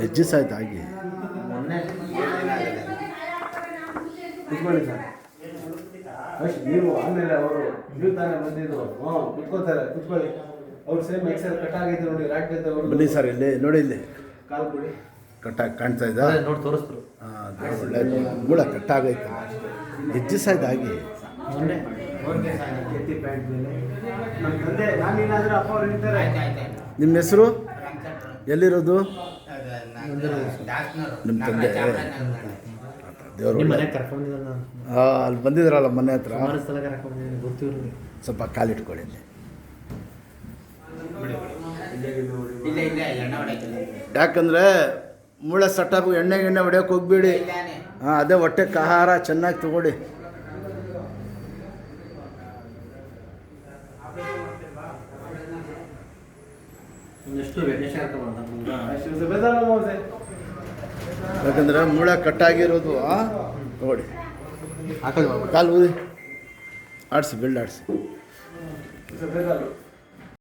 ಎಷ್ಟು ದಿವಸ ಆಯ್ತು ಆಗಿ? ಕುತ್ಕೊಳ್ಳಿ ಸರ್. ನೀವು ಆಮೇಲೆ ಅವರು ನೀವು ತಾನೇ ಬಂದಿದ್ದು. ಕುತ್ಕೋತಾರೆ, ಕುತ್ಕೊಳ್ಳಿ. ಅವ್ರು ಸೇಮ್ ಎಕ್ಸೆಲ್ ಕಟ್ ಆಗೈತೆ ನೋಡಿ, ರಾಟ್ ಐತೆ. ಬನ್ನಿ ಸರ್, ಇಲ್ಲಿ ನೋಡಿ, ಇಲ್ಲಿ ಕಾಲು ಕೊಡಿ. ಕಟ್ಟಾಗಿ ಕಾಣ್ತಾ ಇದೆ ನೋಡಿ ತೋರಿಸ್ರು. ಹಾಂ, ಒಳ್ಳೆ ಮೂಳ ಕಟ್ಟಾಗೈತೆ. ಎಷ್ಟು ದಿವಸ ಆಯ್ತು ಆಗಿ? ಮೊನ್ನೆ ಎತ್ತಿ ಪ್ಯಾಂಟ್ ಮೇಲೆ ನಮ್ಮ ತಂದೆ, ನಾನೇನಾದರೂ ಅಪ್ಪ ಅವ್ರು ಇರ್ತಾರೆ. ನಿಮ್ಮ ಹೆಸರು ಎಲ್ಲಿರೋದು? ನಿಮ್ಮ ತಂದೆ ದೇವರು ನಿಮ್ಮ ಮನೆಗೆ ಕರ್ಕೊಂಡಿದ್ದಲ್ಲ ನಾನು. ಅಲ್ಲಿ ಬಂದಿದ್ರಲ್ಲ ಮನೆ ಹತ್ರ, ಸುಮಾರು ಸಲ ಕರ್ಕೊಂಡಿದ್ದೀನಿ, ಗೊತ್ತಿವ್ರಿಗೆ. ಸ್ವಲ್ಪ ಕಾಲಿಟ್ಕೊಳ್ಳಿ ಇಲ್ಲಿ. ಯಾಕಂದರೆ ಮೂಳೆ ಸಟ್ಟಪ್ ಎಣ್ಣೆ ಹೊಡೆಯೋಕೆ ಹೋಗ್ಬೇಡಿ. ಹಾಂ, ಅದೇ ಹೊಟ್ಟೆಗೆ ಆಹಾರ ಚೆನ್ನಾಗಿ ತಗೊಳ್ಳಿ. ಎಷ್ಟು ವೆಟ್ನೆಸ್ ಯಾಕಂದರೆ ಮೂಳೆ ಕಟ್ಟಾಗಿರೋದು ತಗೊಳ್ಳಿ. ಕಾಲು ಊದಿ ಆಡಿಸಿ, ಬೆಲ್ಡ್ ಆಡಿಸಿ.